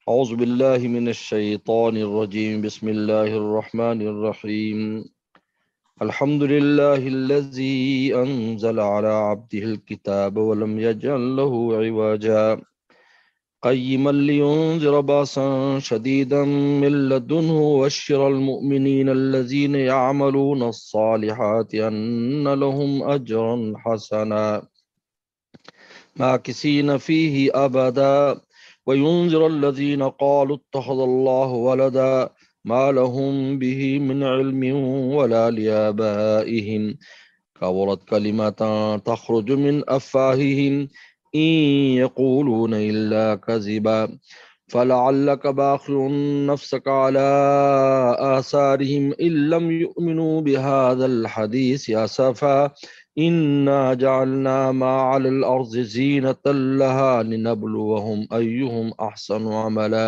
أعوذ بالله من الشيطان الرجيم بسم الله الرحمن الرحيم الحمد لله الذي أنزل على عبده الكتاب ولم يجعل له عوجا قيما لينذر بأسا شديدا من لدنه وبشر المؤمنين الذين يعملون الصالحات أن لهم أجرا حسنا ماكثين فيه أبدا وينذر الذين قالوا اتخذ الله ولدا ما لهم به من علم ولا لآبائهم كبرت كلمة تخرج من أفواههم إن يقولون إلا كذبا فلعلك باخع نفسك على آثارهم إن لم يؤمنوا بهذا الحديث أسفا إنا جعلنا ما على الأرض زينة لها لنبلوهم أيهم أحسن عملا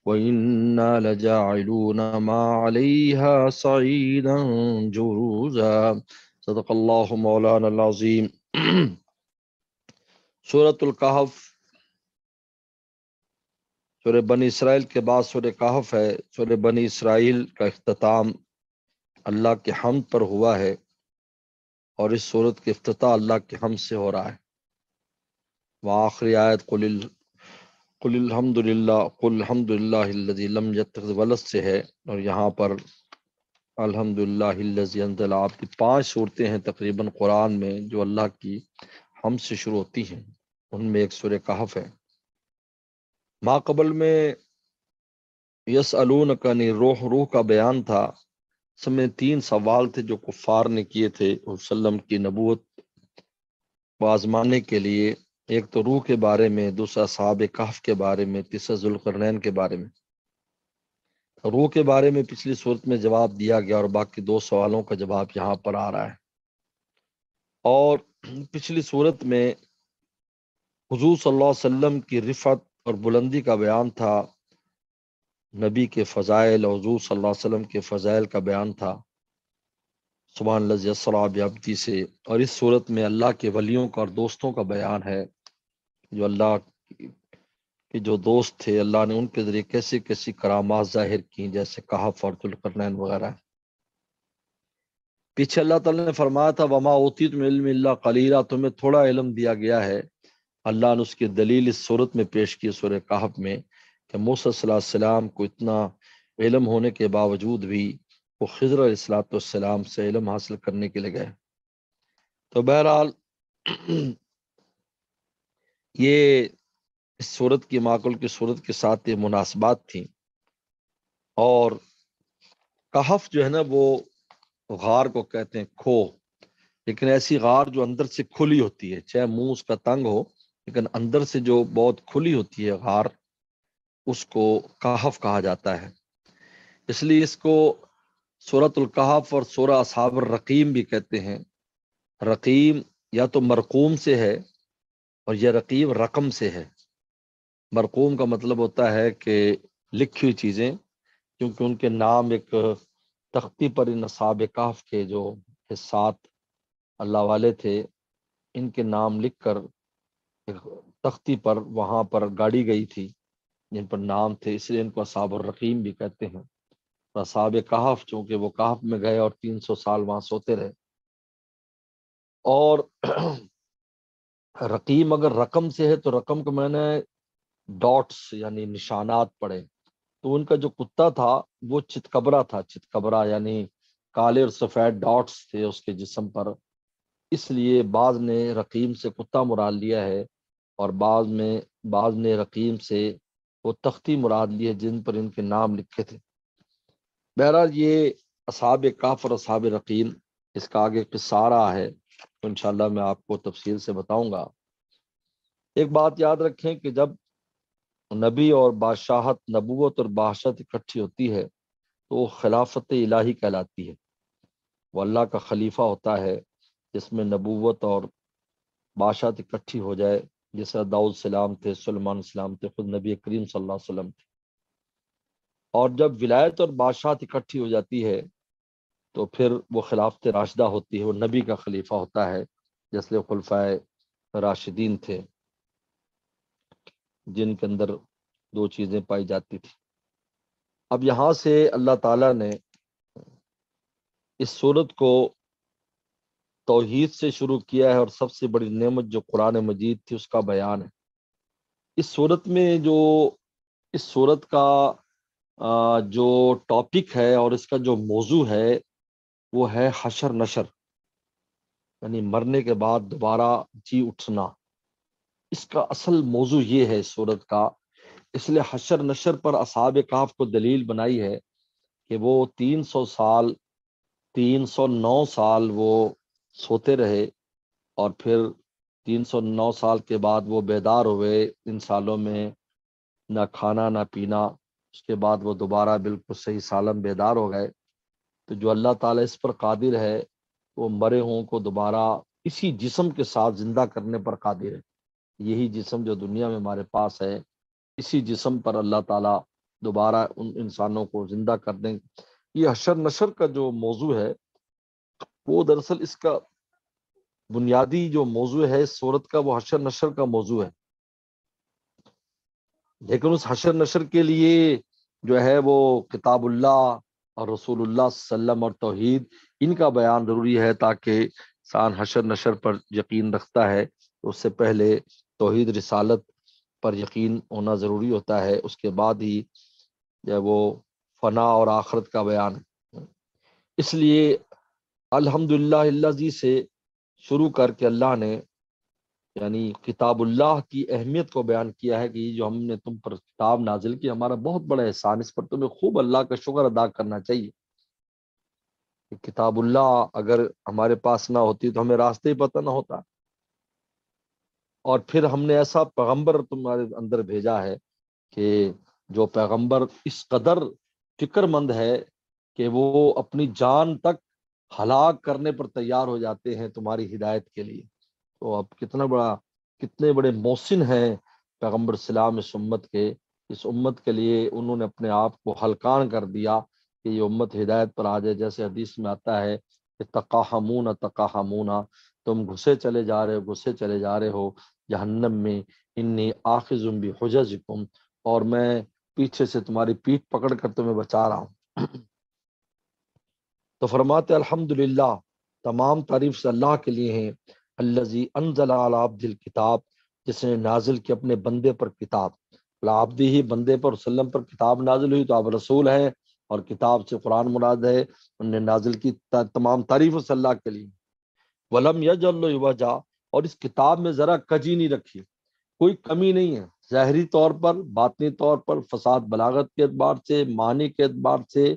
وإنا لجاعلون ما عليها صعيدا جروزا صدق اللہ مولانا العظیم۔ سورۃ الکہف سورہ بنی اسرائیل کے بعد سورہ کہف ہے۔ سورہ بنی اسرائیل کا اختتام اللہ کے حمد پر ہوا ہے اور اس سورت کے افتتاح اللہ کے حمد سے ہو رہا ہے۔ وآخری آیت قل الحمد للہ الذی لم یتخذ ولد سے ہے، اور یہاں پر الحمدللہ الذی انزل، آپ کی 5 صورتیں ہیں تقریباً قرآن میں جو اللہ کی حمد سے شروع ہوتی ہیں، ان میں ایک سورہ کہف ہے۔ ما قبل میں یسألونک عن الروح، روح کا بیان تھا۔ اس میں 3 سوال تھے جو کفار نے کیے تھے وسلم کی نبوت کو آزمانے کے لیے۔ ایک تو روح کے بارے میں، دوسرا اصحاب کہف کے بارے میں، تیسرا ذوالقرنین کے بارے میں۔ روح کے بارے میں پچھلی صورت میں جواب دیا گیا، اور باقی 2 سوالوں کا جواب یہاں پر آ رہا ہے۔ اور پچھلی صورت میں حضور صلی اللہ علیہ وسلم کی رفعت اور بلندی کا بیان تھا، نبی کے فضائل، حضور صلی اللہ علیہ وسلم کے فضائل کا بیان تھا، سبحان الذی اسریٰ بعبدہ سے۔ اور اس صورت میں اللہ کے ولیوں کا اور دوستوں کا بیان ہے، جو اللہ کے جو دوست تھے، اللہ نے ان کے ذریعے کیسی کیسی کرامات ظاہر کی، جیسے کہف اور ذوالقرنین وغیرہ۔ پیچھے اللہ تعالیٰ نے فرمایا تھا وما اوتیت من علم الا قلیلا، تمہیں تھوڑا علم دیا گیا ہے۔ اللہ نے اس کی دلیل اس صورت میں پیش کی، سورہ کہف میں، کہ موسیٰ صلی اللہ علیہ وسلم کو اتنا علم ہونے کے باوجود بھی وہ خضر علیہ السلام سے علم حاصل کرنے کے لیے گئے۔ تو بہرحال یہ اس صورت کی معقول کی صورت کے ساتھ یہ مناسبات تھیں۔ اور کہف جو ہے نا، وہ غار کو کہتے ہیں، کھو، لیکن ایسی غار جو اندر سے کھلی ہوتی ہے، چاہے منہ اس کا تنگ ہو لیکن اندر سے جو بہت کھلی ہوتی ہے غار، اس کو کہف کہا جاتا ہے۔ اس لیے اس کو سورۃ الکہف اور سورہ اصحاب الرقیم بھی کہتے ہیں۔ رقیم یا تو مرقوم سے ہے، اور یہ رقیم رقم سے ہے۔ مرقوم کا مطلب ہوتا ہے کہ لکھی ہوئی چیزیں، کیونکہ ان کے نام ایک تختی پر ان اصحاب کہف کے جو 7 اللہ والے تھے، ان کے نام لکھ کر ایک تختی پر وہاں پر گاڑی گئی تھی جن پر نام تھے، اس لیے ان کو اصحاب الرقیم بھی کہتے ہیں۔ اصحاب کہف چونکہ وہ کہف میں گئے اور 300 سال وہاں سوتے رہے۔ اور رقیم اگر رقم سے ہے تو رقم کو میں نے ڈاٹس یعنی نشانات پڑھے، تو ان کا جو کتا تھا وہ چتکبرا تھا۔ چتکبرا یعنی کالے اور سفید ڈاٹس تھے اس کے جسم پر، اس لیے بعض نے رقیم سے کتا مراد لیا ہے، اور بعض نے رقیم سے وہ تختی مراد لی ہے جن پر ان کے نام لکھے تھے۔ بہرحال یہ اصحاب کہف اور اصحاب رقیم، اس کا آگے قصہ آ رہا ہے، تو انشاءاللہ میں آپ کو تفصیل سے بتاؤں گا۔ ایک بات یاد رکھیں کہ جب نبی اور بادشاہت، نبوت اور بادشاہت اکٹھی ہوتی ہے تو وہ خلافت الہی کہلاتی ہے۔ وہ اللہ کا خلیفہ ہوتا ہے جس میں نبوت اور بادشاہت اکٹھی ہو جائے، جیسے داؤد السلام تھے، سلیمان السلام تھے، خود نبی کریم صلی اللہ علیہ وسلم تھے۔ اور جب ولایت اور بادشاہت اکٹھی ہو جاتی ہے تو پھر وہ خلافت راشدہ ہوتی ہے، وہ نبی کا خلیفہ ہوتا ہے، جیسے خلفائے راشدین تھے، جن کے اندر دو چیزیں پائی جاتی تھی۔ اب یہاں سے اللہ تعالیٰ نے اس صورت کو توحید سے شروع کیا ہے، اور سب سے بڑی نعمت جو قرآن مجید تھی اس کا بیان ہے۔ اس صورت میں جو اس صورت کا جو ٹاپک ہے اور اس کا جو موضوع ہے وہ ہے حشر نشر، یعنی مرنے کے بعد دوبارہ جی اٹھنا۔ اس کا اصل موضوع یہ ہے اس صورت کا، اس لیے حشر نشر پر اصحاب کہف کو دلیل بنائی ہے کہ وہ 309 سال وہ سوتے رہے، اور پھر 309 سال کے بعد وہ بیدار ہوئے، ان سالوں میں نہ کھانا نہ پینا، اس کے بعد وہ دوبارہ بالکل صحیح سالم بیدار ہو گئے۔ تو جو اللہ تعالیٰ اس پر قادر ہے، وہ مرے ہوں کو دوبارہ اسی جسم کے ساتھ زندہ کرنے پر قادر ہے۔ یہی جسم جو دنیا میں ہمارے پاس ہے، اسی جسم پر اللہ تعالیٰ دوبارہ ان انسانوں کو زندہ کر دیں۔ یہ حشر نشر کا جو موضوع ہے وہ دراصل اس کا بنیادی جو موضوع ہے اس صورت کا، وہ حشر نشر کا موضوع ہے، لیکن اس حشر نشر کے لیے جو ہے وہ کتاب اللہ اور رسول اللہ صلی اللہ علیہ وسلم اور توحید، ان کا بیان ضروری ہے، تاکہ انسان حشر نشر پر یقین رکھتا ہے تو اس سے پہلے توحید رسالت پر یقین ہونا ضروری ہوتا ہے، اس کے بعد ہی جو ہے وہ فنا اور آخرت کا بیان ہے۔ اس لیے الحمدللہ الذی سے شروع کر کے اللہ نے یعنی کتاب اللہ کی اہمیت کو بیان کیا ہے کہ یہ جو ہم نے تم پر کتاب نازل کی، ہمارا بہت بڑا احسان، اس پر تمہیں خوب اللہ کا شکر ادا کرنا چاہیے۔ کہ کتاب اللہ اگر ہمارے پاس نہ ہوتی تو ہمیں راستے ہی پتہ نہ ہوتا، اور پھر ہم نے ایسا پیغمبر تمہارے اندر بھیجا ہے کہ جو پیغمبر اس قدر فکر مند ہے کہ وہ اپنی جان تک ہلاک کرنے پر تیار ہو جاتے ہیں تمہاری ہدایت کے لیے۔ تو اب کتنے بڑے محسن ہیں پیغمبر اسلام اس امت کے لیے انہوں نے اپنے آپ کو ہلکان کر دیا کہ یہ امت ہدایت پر آ جائے۔ جیسے حدیث میں آتا ہے کہ تقاہمون، تم گھسے چلے جا رہے ہو جہنم میں، انی آخذ بحجزکم، اور میں پیچھے سے تمہاری پیٹھ پکڑ کر تمہیں بچا رہا ہوں۔ تو فرماتے الحمدللہ، تمام تعریف سے اللہ کے لیے ہیں، الذی انزل علی عبد الکتاب، جس نے نازل کی اپنے بندے پر کتاب۔ عبدی ہی بندے پر وسلم پر کتاب نازل ہوئی، تو آپ رسول ہیں، اور کتاب سے قرآن مراد ہے، انہوں نے نازل کی تمام تعریف سے اللہ کے لیے۔ ولم یجعل له عوجا، اور اس کتاب میں ذرا کجی نہیں رکھی، کوئی کمی نہیں ہے، ظاہری طور پر، باطنی طور پر، فساد بلاغت کے اعتبار سے، معنی کے اعتبار سے،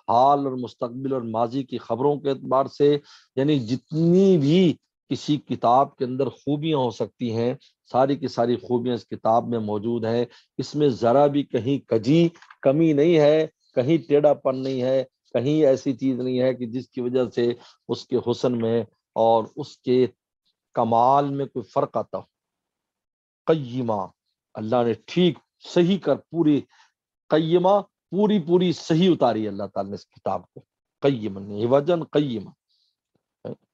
حال اور مستقبل اور ماضی کی خبروں کے اعتبار سے، یعنی جتنی بھی کسی کتاب کے اندر خوبیاں ہو سکتی ہیں، ساری کی ساری خوبیاں اس کتاب میں موجود ہیں۔ اس میں ذرا بھی کہیں کجی کمی نہیں ہے، کہیں ٹیڑھا پن نہیں ہے، کہیں ایسی چیز نہیں ہے کہ جس کی وجہ سے اس کے حسن میں اور اس کے کمال میں کوئی فرق آتا ہو۔ قیمہ، اللہ نے ٹھیک صحیح کر پوری قیمہ، پوری صحیح اتاری اللہ تعالیٰ نے اس کتاب کو، قیمن وجن قیمہ،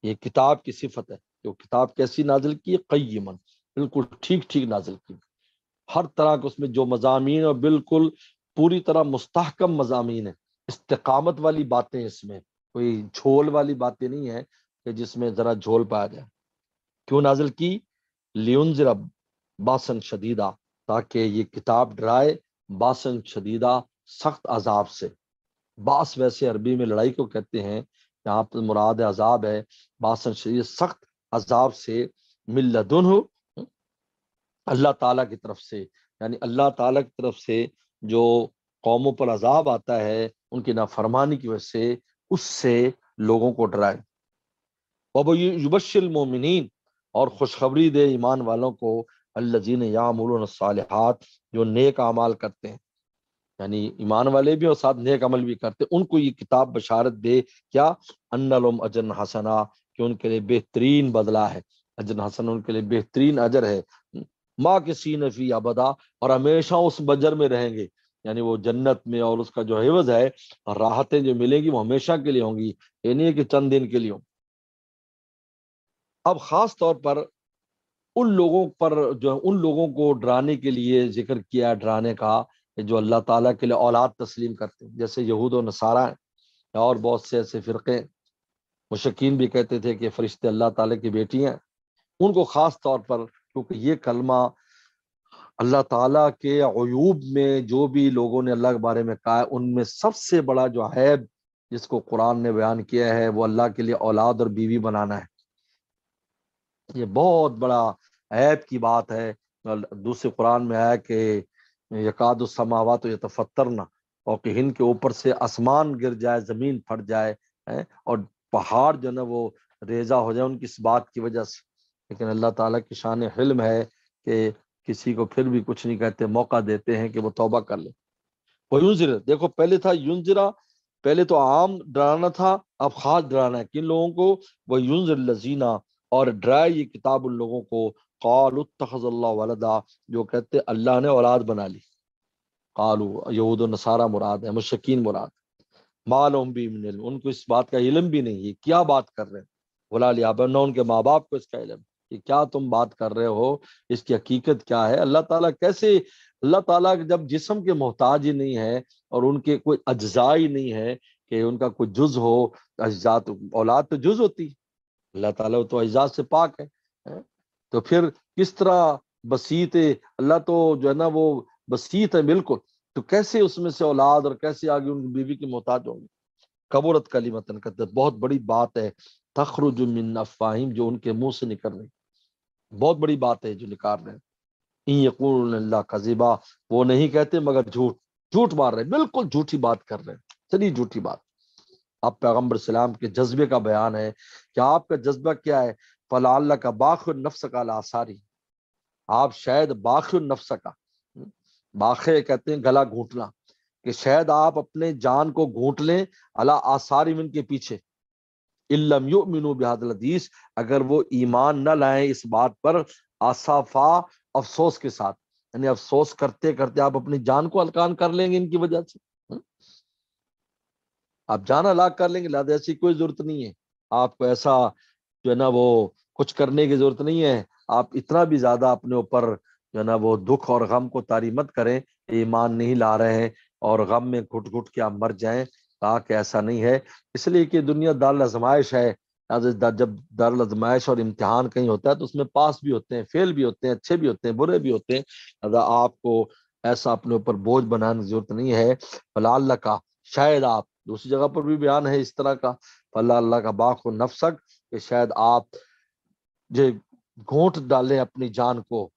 یہ کتاب کی صفت ہے کہ وہ کتاب کیسی نازل کی ہے، قیمن، بالکل ٹھیک نازل کی، ہر طرح کے اس میں جو مضامین، اور بالکل پوری طرح مستحکم مضامین ہیں، استقامت والی باتیں، اس میں کوئی جھول والی باتیں نہیں ہیں کہ جس میں ذرا جھول پایا جائے۔ کیوں نازل کی؟ لیونذر باسن شدیدہ، تاکہ یہ کتاب ڈرائے باسن شدیدہ، سخت عذاب سے۔ باس ویسے عربی میں لڑائی کو کہتے ہیں، یہاں پر مراد عذاب ہے، باسن شدید، سخت عذاب سے، من لدنہ، اللہ تعالیٰ کی طرف سے، یعنی اللہ تعالیٰ کی طرف سے جو قوموں پر عذاب آتا ہے ان کی نافرمانی کی وجہ سے، اس سے لوگوں کو ڈرائے۔ وَيُبَشِّرُ الْمُؤْمِنِينَ، اور خوشخبری دے ایمان والوں کو، الذین یعملون الصالحات، جو نیک اعمال کرتے ہیں، یعنی ایمان والے بھی اور ساتھ نیک عمل بھی کرتے ہیں، ان کو یہ کتاب بشارت دے، کیا؟ ان لهم اجرا حسنا، کہ ان کے لیے بہترین بدلہ ہے، اجر حسن، ان کے لیے بہترین اجر ہے، ماکثین فی ابدا، اور ہمیشہ اس اجر میں رہیں گے، یعنی وہ جنت میں، اور اس کا جو عوض ہے، راحتیں جو ملیں گی وہ ہمیشہ کے لیے ہوں گی، یہ نہیں ہے کہ چند دن کے لیے ہوں۔ اب خاص طور پر ان لوگوں پر جو ان لوگوں کو ڈرانے کے لیے ذکر کیا، ڈرانے کا کہ جو اللہ تعالیٰ کے لیے اولاد تسلیم کرتے ہیں، جیسے یہود و نصارہ ہیں اور بہت سے ایسے فرقے، مشرکین بھی کہتے تھے کہ فرشتے اللہ تعالیٰ کی بیٹی ہیں، ان کو خاص طور پر، کیونکہ یہ کلمہ اللہ تعالیٰ کے عیوب میں جو بھی لوگوں نے اللہ کے بارے میں کہا ہے، ان میں سب سے بڑا جو عیب جس کو قرآن نے بیان کیا ہے وہ اللہ کے لیے اولاد اور بیوی بنانا ہے۔ یہ بہت بڑا عیب کی بات ہے۔ دوسرے قرآن میں آیا کہ یکاد السماوات یتفطرن، اور کہ ہند کے اوپر سے آسمان گر جائے، زمین پھٹ جائے، اور پہاڑ جو ہے نا وہ ریزہ ہو جائے ان کی اس بات کی وجہ سے، لیکن اللہ تعالیٰ کی شان حلم ہے کہ کسی کو پھر بھی کچھ نہیں کہتے، موقع دیتے ہیں کہ وہ توبہ کر لے۔ وہ ینذر، دیکھو پہلے تھا ینذرا، پہلے تو عام ڈرانا تھا، اب خاص ڈرانا ہے کن لوگوں کو؟ وہ ینذر الذین، اور ڈرائے یہ کتاب ان لوگوں کو، قالوا اتخذ اللہ ولدا، جو کہتے اللہ نے اولاد بنا لی، قالوا یہود و نصارہ مراد ہے، مشرکین مراد، ما لہم بہ من علم، ان کو اس بات کا علم بھی نہیں ہے کیا بات کر رہے ہیں، ولا لآبائہم، نہ ان کے ماں باپ کو اس کا علم کہ کیا تم بات کر رہے ہو، اس کی حقیقت کیا ہے۔ اللہ تعالیٰ کیسے، اللہ تعالیٰ جب جسم کے محتاج ہی نہیں ہے اور ان کے کوئی اجزاء ہی نہیں ہے کہ ان کا کوئی جز ہو، اجزاء تو اولاد تو جز ہوتی، اللہ تعالیٰ تو اجزاء سے پاک ہے، تو پھر کس طرح بسیط ہے اللہ، تو جو ہے نا وہ بسیط ہے بالکل، تو کیسے اس میں سے اولاد اور کیسے آگے ان کی بیوی کی محتاج ہوں گے؟ کبرت کلمتن، کہتے بہت بڑی بات ہے، تخرج من افواہہم، جو ان کے منہ سے نکل رہی، بہت بڑی بات ہے جو نکال رہے ہیں، ان یقولون الا کذبا، وہ نہیں کہتے مگر جھوٹ، جھوٹ مار رہے ہیں، بالکل جھوٹی بات کر رہے ہیں، چلیے جھوٹی بات۔ اب پیغمبر اسلام کے جذبے کا بیان ہے کہ آپ کا جذبہ کیا ہے، فلعلک باخع نفسک علی آثارہم، آپ شاید باخع النفس کا، باخع کہتے ہیں گلا گھونٹنا، کہ شاید آپ اپنے جان کو گھونٹ لیں، علی آثارہم، ان کے پیچھے، ان لم یؤمنوا بہذا الحدیث، اگر وہ ایمان نہ لائیں اس بات پر، آصفا، افسوس کے ساتھ، یعنی افسوس کرتے کرتے آپ اپنی جان کو ہلکان کر لیں گے ان کی وجہ سے، آپ جان ہلاک کر لیں گے، لہٰذا ایسی کوئی ضرورت نہیں ہے آپ کو، ایسا جو ہے نا وہ کچھ کرنے کی ضرورت نہیں ہے، آپ اتنا بھی زیادہ اپنے اوپر جو ہے نا وہ دکھ اور غم کو طاری مت کریں، ایمان نہیں لا رہے ہیں اور غم میں گھٹ گھٹ کے آپ مر جائیں، کہا کہ ایسا نہیں ہے، اس لیے کہ دنیا دارالآزمائش ہے، جب دارالآزمائش اور امتحان کہیں ہوتا ہے تو اس میں پاس بھی ہوتے ہیں، فیل بھی ہوتے ہیں، اچھے بھی ہوتے ہیں، برے بھی ہوتے ہیں، لہذا آپ کو ایسا اپنے اوپر بوجھ بنانے کی ضرورت نہیں ہے، فلعلک کا، شاید آپ، دوسری جگہ پر بھی بیان ہے اس طرح کا، فلعلک کا باخع نفسک، کہ شاید آپ جو گھونٹ ڈالیں اپنی جان کو،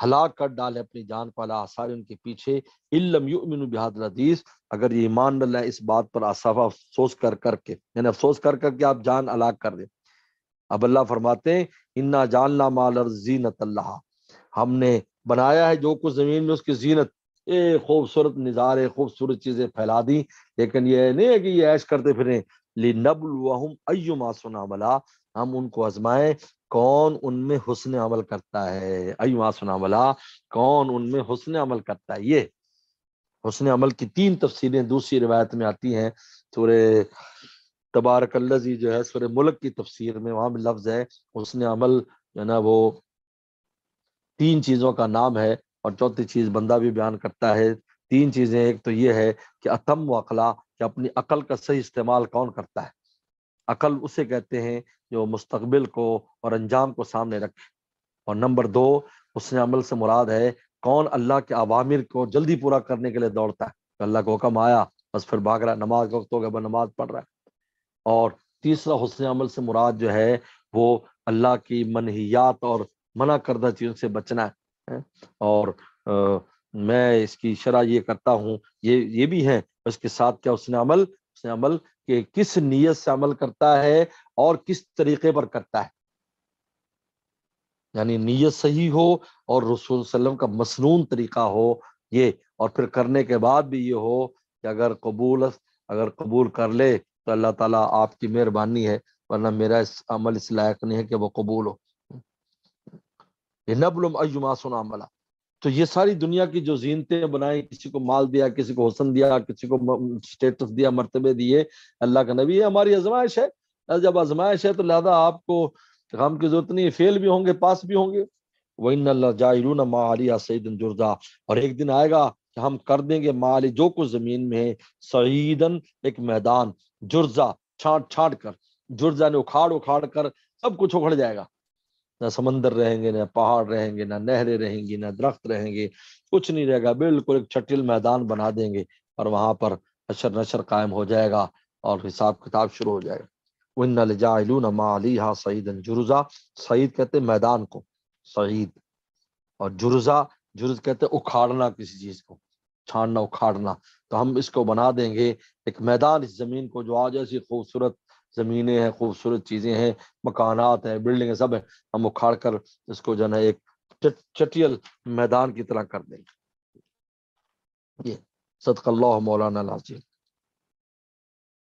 ہلاک کر ڈالیں اپنی جان کو، علی آثار، ان کے پیچھے، ان لم یؤمنوا بہذا الحدیث، اگر یہ ایمان نہ لائیں اس بات پر، آصفا، افسوس کر کر کے، یعنی افسوس کر کر کے آپ جان ہلاک کر دیں۔ اب اللہ فرماتے ہیں انا جعلنا مع الارض زینۃ لہا، ہم نے بنایا ہے جو کچھ زمین میں اس کی زینت، خوبصورت نظارے، خوبصورت چیزیں پھیلا دی، لیکن یہ نہیں ہے کہ یہ عیش کرتے پھریں، لنبلوہم ایہم احسن عملا، ہم ان کو آزمائیں کون ان میں حسن عمل کرتا ہے، ایہم احسن عملا، کون ان میں حسن عمل کرتا ہے۔ یہ حسن عمل کی تین تفسیریں دوسری روایت میں آتی ہیں، سورہ تبارک الذی جو ہے سورہ ملک کی تفسیر میں، وہاں بھی لفظ ہے حسن عمل جو ہے نا وہ تین چیزوں کا نام ہے، اور چوتھی چیز بندہ بھی بیان کرتا ہے، تین چیزیں، ایک تو یہ ہے کہ اتم و عقلا، کہ اپنی عقل کا صحیح استعمال کون کرتا ہے، عقل اسے کہتے ہیں جو مستقبل کو اور انجام کو سامنے رکھے، اور نمبر دو، حسن عمل سے مراد ہے کون اللہ کے اوامر کو جلدی پورا کرنے کے لیے دوڑتا ہے، اللہ کا حکم آیا بس پھر بھاگ رہا ہے، نماز وقت ہو گیا بس نماز پڑھ رہا ہے، اور تیسرا حسن عمل سے مراد جو ہے وہ اللہ کی منہیات اور منع کردہ چیزوں سے بچنا ہے، اور میں اس کی شرح یہ کرتا ہوں، یہ بھی ہے اس کے ساتھ کیا حسن عمل کہ کس نیت سے عمل کرتا ہے اور کس طریقے پر کرتا ہے، یعنی نیت صحیح ہو اور رسول صلی اللہ علیہ وسلم کا مسنون طریقہ ہو یہ، اور پھر کرنے کے بعد بھی یہ ہو کہ اگر قبول کر لے تو اللہ تعالیٰ آپ کی مہربانی ہے، ورنہ میرا اس عمل اس لائق نہیں ہے کہ وہ قبول ہو، لنبلوہم ایہم احسن عملا۔ تو یہ ساری دنیا کی جو زینتیں بنائیں، کسی کو مال دیا، کسی کو حسن دیا، کسی کو سٹیٹس دیا، مرتبے دیے، اللہ کا نبی، یہ ہماری آزمائش ہے، جب آزمائش ہے تو لہذا آپ کو غم کی ضرورت نہیں ہے، فیل بھی ہوں گے، پاس بھی ہوں گے، وَإِنَّ لَجَاعِلُونَ مَا عَلَيْهَا صَعِيدًا جُرُزًا، اور ایک دن آئے گا کہ ہم کر دیں گے مالی جو کچھ زمین میں ہے صعیدن ایک میدان، جرزا چھانٹ چھانٹ کر، جرزا نے اکھاڑ اکھاڑ کر سب کچھ اکھڑ جائے گا، نہ سمندر رہیں گے، نہ پہاڑ رہیں گے، نہ نہریں رہیں گی، نہ درخت رہیں گے، کچھ نہیں رہے گا، بالکل ایک چھٹیل میدان بنا دیں گے، اور وہاں پر حشر نشر قائم ہو جائے گا اور حساب کتاب شروع ہو جائے گا۔ وَإِنَّ لَجَاعِلُونَ مَا عَلَيْهَا صَعِيدًا جُرُزًا، صعید کہتے ہیں میدان کو، صعید، اور جرزا، جرز کہتے ہیں اکھاڑنا کسی چیز کو، چھاننا اکھاڑنا، تو ہم اس کو بنا دیں گے ایک میدان، اس زمین کو جو آج ایسی خوبصورت زمینیں ہیں، خوبصورت چیزیں ہیں، مکانات ہیں، بلڈنگیں سب ہیں، ہم اکھاڑ کر اس کو جو ہے ایک چٹیل میدان کی طرح کر دیں گے۔ یہ صدق اللہ مولانا العظیم۔